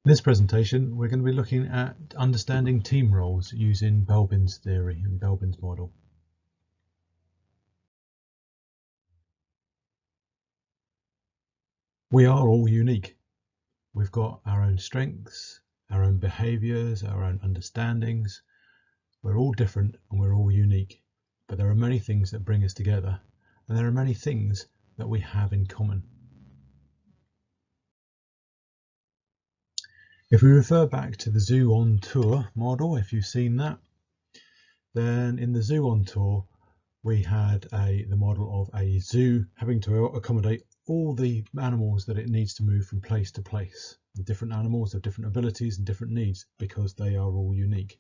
In this presentation, we're going to be looking at understanding team roles using Belbin's theory and Belbin's model. We are all unique. We've got our own strengths, our own behaviours, our own understandings. We're all different and we're all unique, but there are many things that bring us together, and there are many things that we have in common. If we refer back to the Zoo on Tour model, if you've seen that, then in the Zoo on Tour we had the model of a zoo having to accommodate all the animals that it needs to move from place to place. The different animals have different abilities and different needs because they are all unique.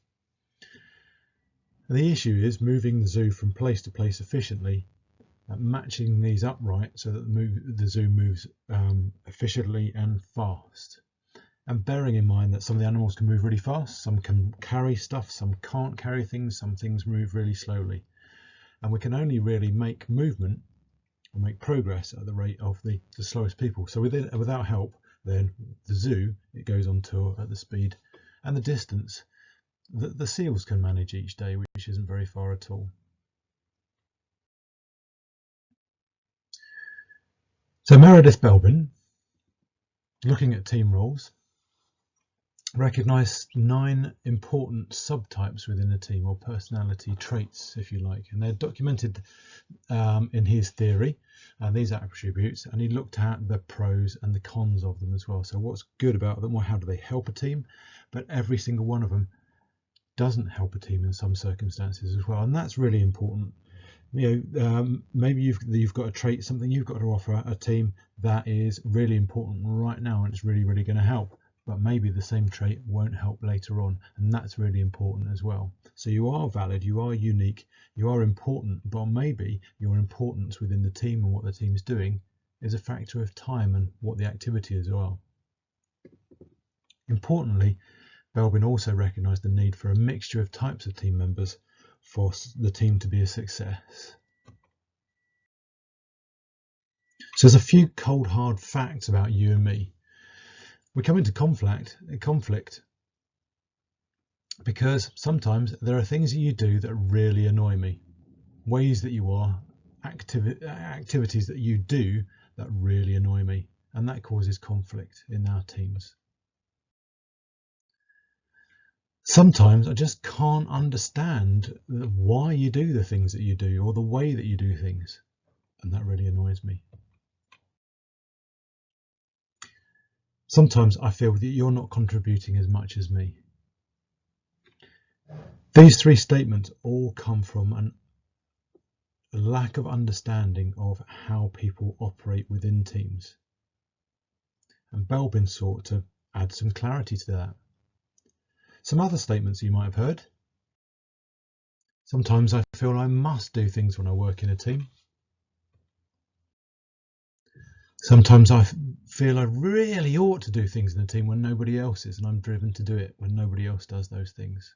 And the issue is moving the zoo from place to place efficiently, matching these up right so that the zoo moves efficiently and fast. And bearing in mind that some of the animals can move really fast, some can carry stuff, some can't carry things, some things move really slowly. And we can only really make movement or make progress at the rate of the slowest people. So without help, then the zoo, it goes on tour at the speed and the distance that the seals can manage each day, which isn't very far at all. So Meredith Belbin, looking at team roles, recognised 9 important subtypes within a team, or personality traits, if you like, and they're documented in his theory, these attributes, and he looked at the pros and the cons of them as well. So what's good about them, or how do they help a team? But every single one of them doesn't help a team in some circumstances as well, and that's really important. You know, maybe you've got a trait, something you've got to offer a team that is really important right now, and it's really going to help. But maybe the same trait won't help later on, and that's really important as well. So you are valid, you are unique, you are important, but maybe your importance within the team and what the team's doing is a factor of time and what the activity is as well. Importantly, Belbin also recognised the need for a mixture of types of team members for the team to be a success. So there's a few cold hard facts about you and me. We come into conflict because sometimes there are things that you do that really annoy me, ways that you are, activities that you do that really annoy me, and that causes conflict in our teams. Sometimes I just can't understand why you do the things that you do or the way that you do things, and that really annoys me. Sometimes I feel that you're not contributing as much as me. These 3 statements all come from a lack of understanding of how people operate within teams. And Belbin sought to add some clarity to that. Some other statements you might have heard. Sometimes I feel I must do things when I work in a team. Sometimes I feel I really ought to do things in a team when nobody else is, and I'm driven to do it when nobody else does those things.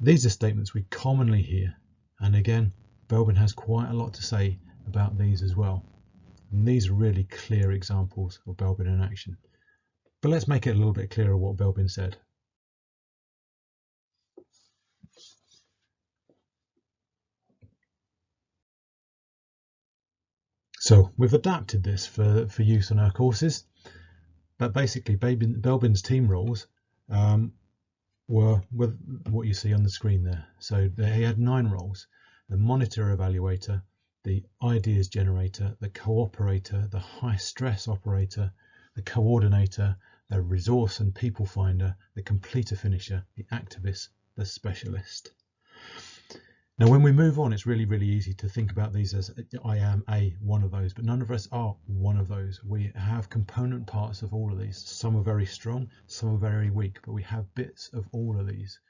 These are statements we commonly hear, and again, Belbin has quite a lot to say about these as well. And these are really clear examples of Belbin in action. But let's make it a little bit clearer what Belbin said. So we've adapted this for use on our courses, but basically Belbin's team roles were what you see on the screen there. So he had 9 roles: the monitor evaluator, the ideas generator, the cooperator, the high stress operator, the coordinator, the resource and people finder, the completer finisher, the activist, the specialist. Now, when we move on, it's really easy to think about these as I am one of those, but none of us are one of those. We have component parts of all of these. Some are very strong, some are very weak, but we have bits of all of these.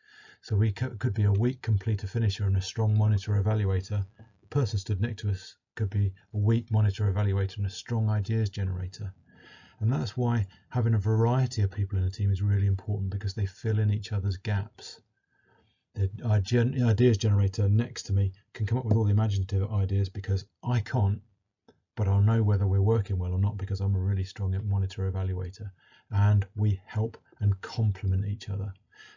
So we could be a weak completer finisher and a strong monitor evaluator. The person stood next to us could be a weak monitor evaluator and a strong ideas generator. And that's why having a variety of people in a team is really important, because they fill in each other's gaps. The ideas generator next to me can come up with all the imaginative ideas because I can't, but I'll know whether we're working well or not because I'm a really strong monitor evaluator, and we help and complement each other.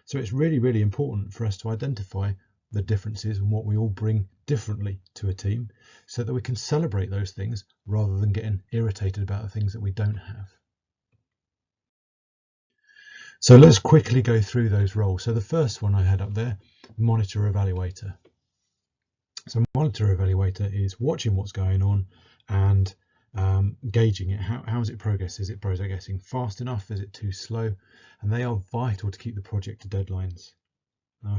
So it's really, really important for us to identify the differences and what we all bring differently to a team so that we can celebrate those things rather than getting irritated about the things that we don't have. So let's quickly go through those roles. So the first one I had up there, monitor evaluator. So monitor evaluator is watching what's going on and gauging it. How is it progress? Is it progressing fast enough? Is it too slow? And they are vital to keep the project to deadlines.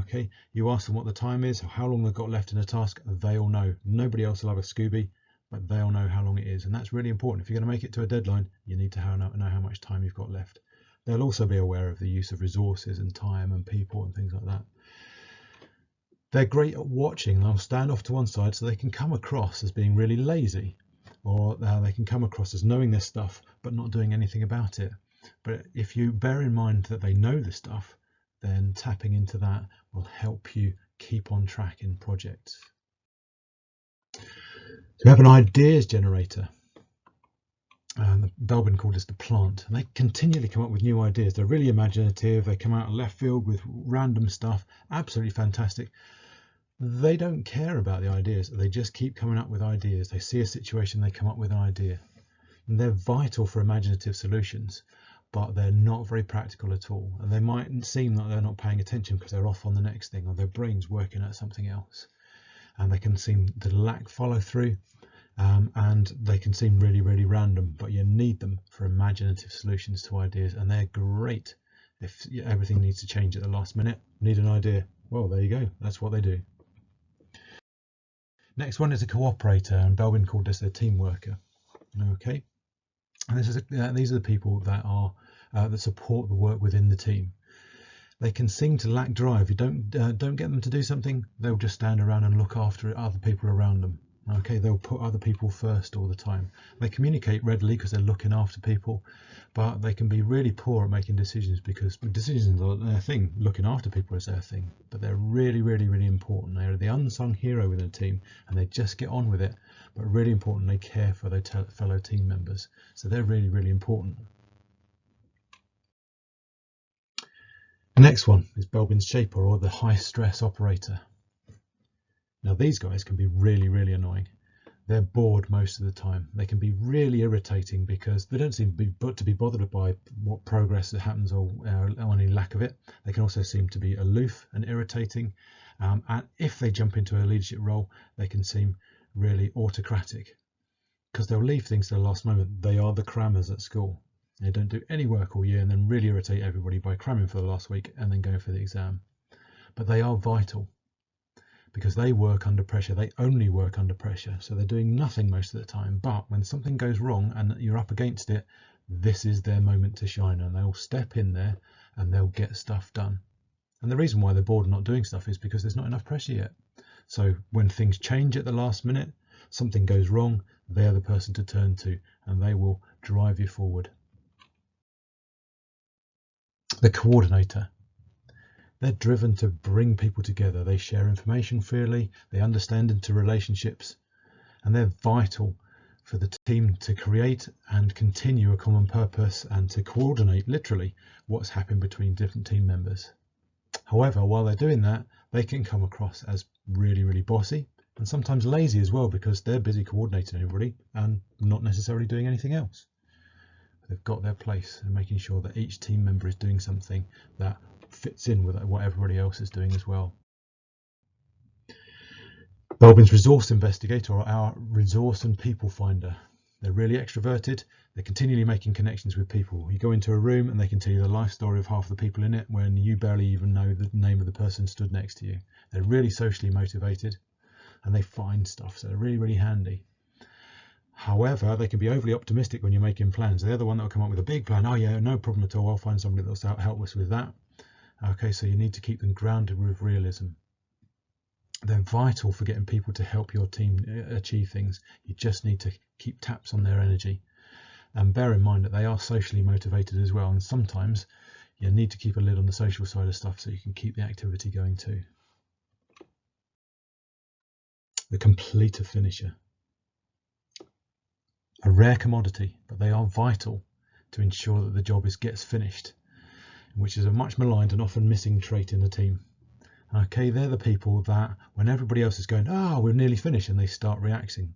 Okay, you ask them what the time is, how long they've got left in a task, they'll know. Nobody else will have a Scooby, but they'll know how long it is. And that's really important. If you're going to make it to a deadline, you need to know how much time you've got left. They'll also be aware of the use of resources and time and people and things like that. They're great at watching. They'll stand off to one side so they can come across as being really lazy, or they can come across as knowing their stuff but not doing anything about it. But if you bear in mind that they know the stuff, then tapping into that will help you keep on track in projects. So we have an ideas generator. Belbin called this the plant, and they continually come up with new ideas. They're really imaginative. They come out of left field with random stuff, absolutely fantastic. They don't care about the ideas. They just keep coming up with ideas. They see a situation, they come up with an idea. And they're vital for imaginative solutions, but they're not very practical at all. And they might seem like they're not paying attention because they're off on the next thing, or their brain's working at something else. And they can seem to lack follow through, and they can seem really, really random, but you need them for imaginative solutions to ideas. And they're great if everything needs to change at the last minute. Need an idea? Well, there you go. That's what they do. Next one is a cooperator, and Belbin called this a team worker. Okay. And these are the people that are that support the work within the team. They can seem to lack drive. You don't get them to do something, they'll just stand around and look after other people around them. Okay, they'll put other people first all the time. They communicate readily because they're looking after people, but they can be really poor at making decisions because decisions are their thing. Looking after people is their thing, but they're really, really, really important. They're the unsung hero within a team, and they just get on with it. But really important, they care for their fellow team members. So they're really, really important. The next one is Belbin's shaper, or the high stress operator. Now these guys can be really, really annoying. They're bored most of the time. They can be really irritating because they don't seem to be bothered by what progress happens or any lack of it. They can also seem to be aloof and irritating. And if they jump into a leadership role, they can seem really autocratic because they'll leave things to the last moment. They are the crammers at school. They don't do any work all year and then really irritate everybody by cramming for the last week and then going for the exam. But they are vital because they work under pressure. They only work under pressure. So they're doing nothing most of the time. But when something goes wrong and you're up against it, this is their moment to shine, and they'll step in there and they'll get stuff done. And the reason why they're bored and not doing stuff is because there's not enough pressure yet. So when things change at the last minute, something goes wrong, they're the person to turn to, and they will drive you forward. The coordinator. They're driven to bring people together. They share information freely, they understand interrelationships, and they're vital for the team to create and continue a common purpose and to coordinate literally what's happened between different team members. However, while they're doing that, they can come across as really, really bossy and sometimes lazy as well because they're busy coordinating everybody and not necessarily doing anything else. They've got their place and making sure that each team member is doing something that fits in with what everybody else is doing as well. Belbin's resource investigator, or our resource and people finder. They're really extroverted. They're continually making connections with people. You go into a room and they can tell you the life story of half the people in it when you barely even know the name of the person stood next to you. They're really socially motivated and they find stuff, so they're really, really handy. However, they can be overly optimistic when you're making plans. They're the one that will come up with a big plan. Oh yeah, no problem at all. I'll find somebody that'll help us with that. Okay, so you need to keep them grounded with realism. They're vital for getting people to help your team achieve things. You just need to keep taps on their energy. And bear in mind that they are socially motivated as well. And sometimes you need to keep a lid on the social side of stuff so you can keep the activity going too. The completer finisher. rare commodity, but they are vital to ensure that the job gets finished, which is a much maligned and often missing trait in a team. Okay, they're the people that when everybody else is going, we're nearly finished, and they start relaxing.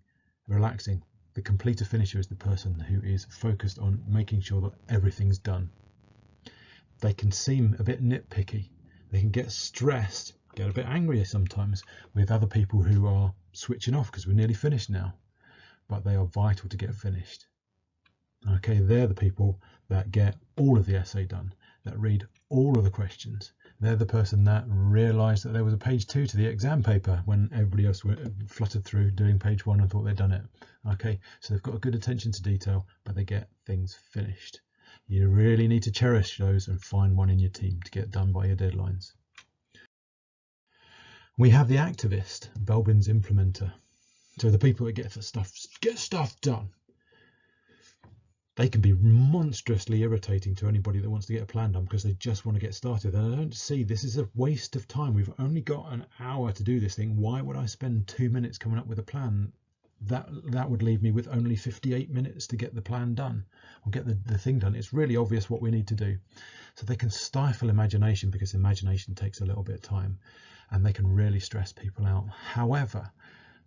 The completer finisher is the person who is focused on making sure that everything's done. They can seem a bit nitpicky. They can get stressed, get a bit angry sometimes with other people who are switching off because we're nearly finished now, but they are vital to get finished. Okay, they're the people that get all of the essay done, that read all of the questions. They're the person that realised that there was a page 2 to the exam paper when everybody else fluttered through doing page 1 and thought they'd done it. Okay, so they've got a good attention to detail, but they get things finished. You really need to cherish those and find one in your team to get done by your deadlines. We have the activist, Belbin's implementer. So the people that get stuff done. They can be monstrously irritating to anybody that wants to get a plan done because they just want to get started. And I don't see this is a waste of time. We've only got an hour to do this thing. Why would I spend 2 minutes coming up with a plan? That would leave me with only 58 minutes to get the plan done or get the thing done. It's really obvious what we need to do. So they can stifle imagination because imagination takes a little bit of time and they can really stress people out. However,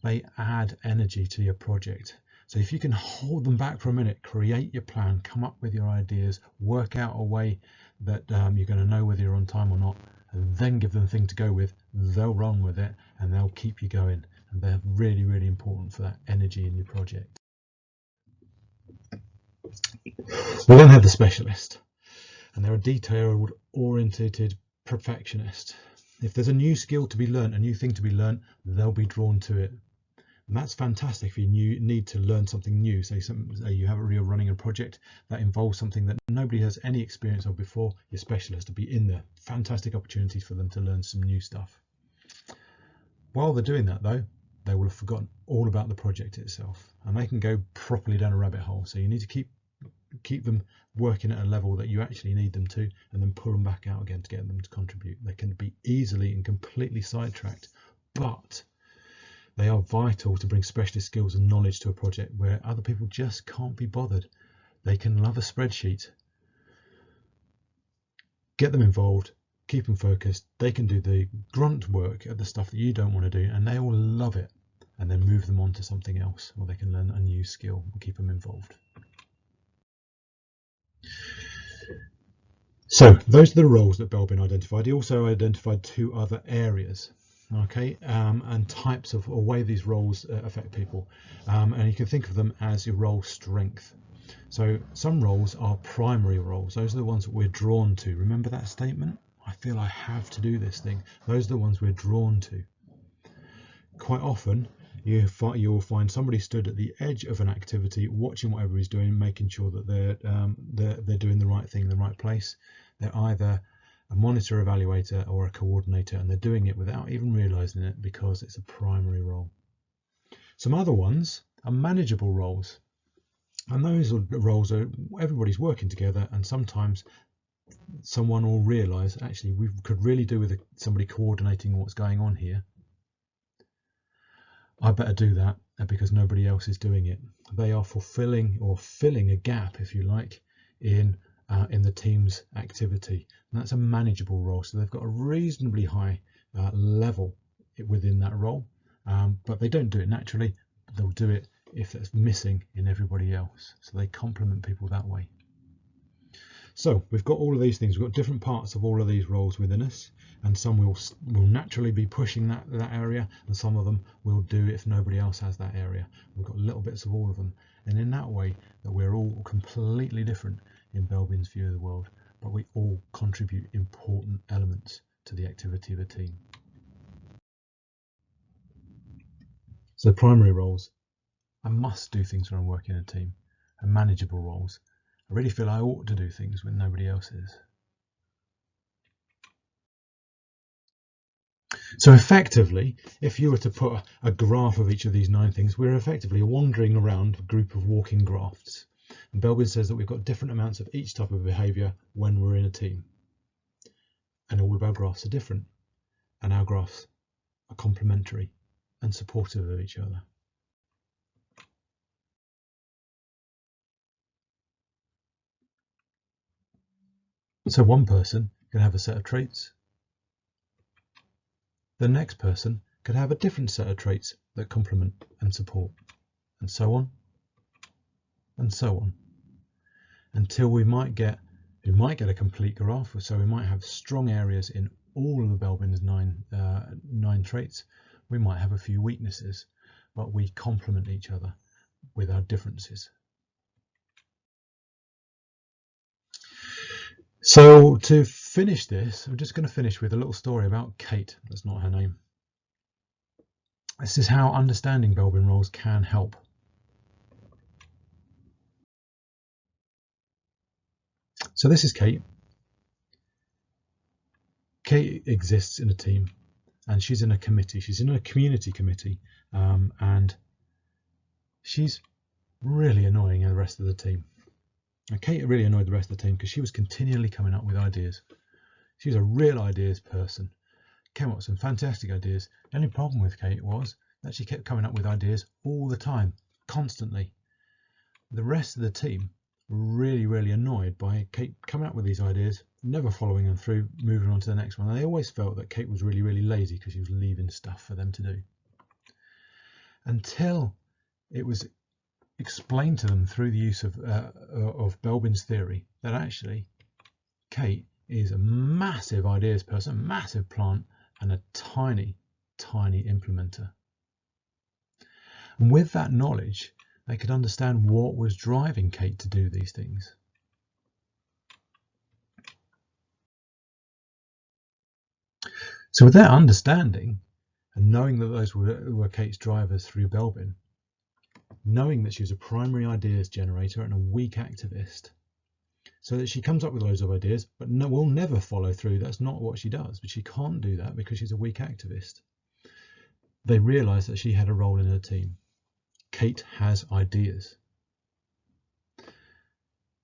they add energy to your project. So if you can hold them back for a minute, create your plan, come up with your ideas, work out a way that you're going to know whether you're on time or not, and then give them a thing to go with, they'll run with it and they'll keep you going. And they're really, really important for that energy in your project. We then have the specialist, and they're a detail-oriented perfectionist. If there's a new skill to be learned, a new thing to be learned, they'll be drawn to it. And that's fantastic if you need to learn something new. Say you're running a project that involves something that nobody has any experience of before, your specialist will be in there. Fantastic opportunities for them to learn some new stuff. While they're doing that though, they will have forgotten all about the project itself and they can go properly down a rabbit hole. So you need to keep them working at a level that you actually need them to, and then pull them back out again to get them to contribute. They can be easily and completely sidetracked, but they are vital to bring specialist skills and knowledge to a project where other people just can't be bothered. They can love a spreadsheet. Get them involved, keep them focused. They can do the grunt work at the stuff that you don't want to do, and they will love it, and then move them on to something else, or they can learn a new skill and keep them involved. So those are the roles that Belbin identified. He also identified 2 other areas. Okay, and types of or way these roles affect people, and you can think of them as your role strength. So some roles are primary roles. Those are the ones that we're drawn to. Remember that statement? I feel I have to do this thing. Those are the ones we're drawn to. Quite often you'll find somebody stood at the edge of an activity, watching what everybody's doing, making sure that they're doing the right thing in the right place. They're either a monitor, evaluator, or a coordinator, and they're doing it without even realizing it because it's a primary role. Some other ones are manageable roles, and those roles are everybody's working together, and sometimes someone will realize actually we could really do with somebody coordinating what's going on here. I better do that because nobody else is doing it. They are fulfilling or filling a gap, if you like, in the team's activity. And that's a manageable role. So they've got a reasonably high level within that role, but they don't do it naturally. They'll do it if it's missing in everybody else. So they complement people that way. So we've got all of these things. We've got different parts of all of these roles within us, and some will naturally be pushing that area, and some of them will do it if nobody else has that area. We've got little bits of all of them, and in that way that we're all completely different in Belbin's view of the world, but we all contribute important elements to the activity of the team. So primary roles, I must do things when I'm working in a team, and manageable roles, I really feel I ought to do things when nobody else is. So effectively, if you were to put a graph of each of these 9 things, we're effectively wandering around a group of walking graphs. And Belbin says that we've got different amounts of each type of behaviour when we're in a team. And all of our graphs are different. And our graphs are complementary and supportive of each other. So one person can have a set of traits. The next person could have a different set of traits that complement and support, and so on, and so on, until we might get a complete graph. So we might have strong areas in all of the Belbin's nine traits. We might have a few weaknesses, but we complement each other with our differences. So to finish this, I'm just going to finish with a little story about Kate. That's not her name. This is how understanding Belbin roles can help. So this is Kate. Kate exists in a team, and she's in a committee. She's in a community committee, and she's really annoying the rest of the team. And Kate really annoyed the rest of the team because she was continually coming up with ideas. She was a real ideas person. Came up with some fantastic ideas. The only problem with Kate was that she kept coming up with ideas all the time, constantly. The rest of the team were really annoyed by Kate coming up with these ideas, never following them through, moving on to the next one. And they always felt that Kate was really lazy because she was leaving stuff for them to do. Until it was explained to them through the use of Belbin's theory that actually Kate is a massive ideas person, a massive plant, and a tiny implementer. And with that knowledge, they could understand what was driving Kate to do these things. So with that understanding, and knowing that those were Kate's drivers through Belbin, knowing that she was a primary ideas generator and a weak activist, so that she comes up with loads of ideas, but will never follow through. That's not what she does, but she can't do that because she's a weak activist. They realised that she had a role in her team. Kate has ideas.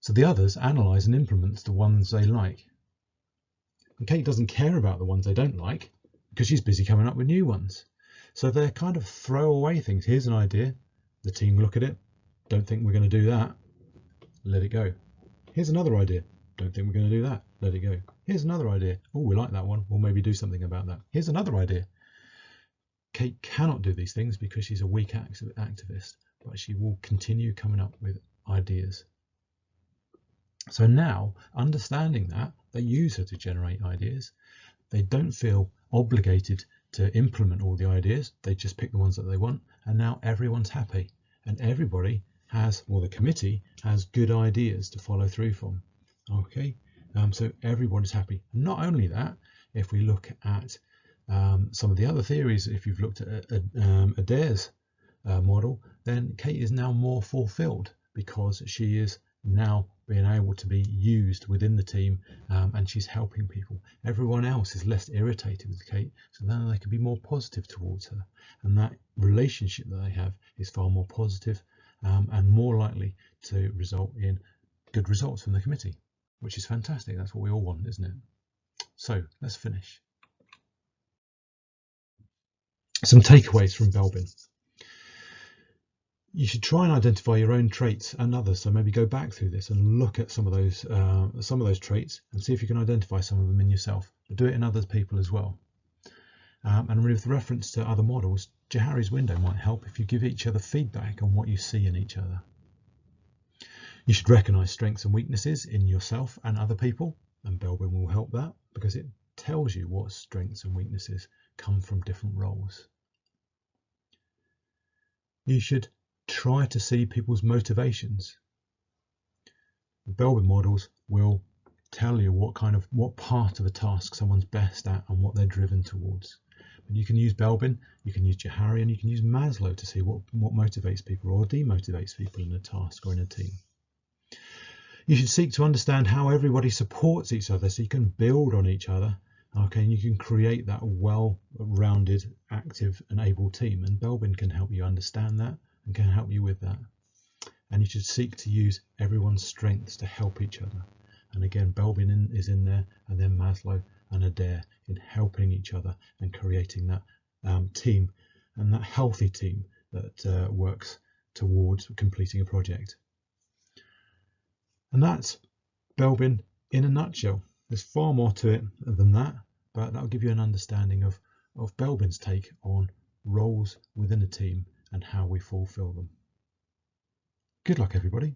So the others analyse and implement the ones they like. And Kate doesn't care about the ones they don't like because she's busy coming up with new ones. So they're kind of throwaway things. Here's an idea. The team look at it. Don't think we're going to do that. Let it go. Here's another idea. Don't think we're going to do that. Let it go. Here's another idea. Oh, we like that one. We'll maybe do something about that. Here's another idea. Kate cannot do these things because she's a weak activist, but she will continue coming up with ideas. So now, understanding that, they use her to generate ideas. They don't feel obligated to implement all the ideas. They just pick the ones that they want, and now everyone's happy, and everybody has, or the committee has, good ideas to follow through from. Okay, so everybody's happy. Not only that, if we look at some of the other theories, if you've looked at Adair's model, then Kate is now more fulfilled because she is now being able to be used within the team, and she's helping people. Everyone else is less irritated with Kate, so then they can be more positive towards her, and that relationship that they have is far more positive and more likely to result in good results from the committee, which is fantastic. That's what we all want, isn't it? So let's finish. Some takeaways from Belbin. You should try and identify your own traits and others. So maybe go back through this and look at some of those traits and see if you can identify some of them in yourself. But do it in other people as well. And with reference to other models, Johari's window might help if you give each other feedback on what you see in each other. You should recognise strengths and weaknesses in yourself and other people, and Belbin will help that because it tells you what strengths and weaknesses come from different roles. You should try to see people's motivations. The Belbin models will tell you what part of a task someone's best at and what they're driven towards. And you can use Belbin, you can use Johari, and you can use Maslow to see what motivates people or demotivates people in a task or in a team. You should seek to understand how everybody supports each other so you can build on each other. Okay, and you can create that well-rounded, active and able team, and Belbin can help you understand that and can help you with that. And you should seek to use everyone's strengths to help each other. And again, Belbin is in there, and then Maslow and Adair in helping each other and creating that team, and that healthy team that works towards completing a project. And that's Belbin in a nutshell. There's far more to it than that, but that'll give you an understanding of Belbin's take on roles within a team and how we fulfill them. Good luck, everybody.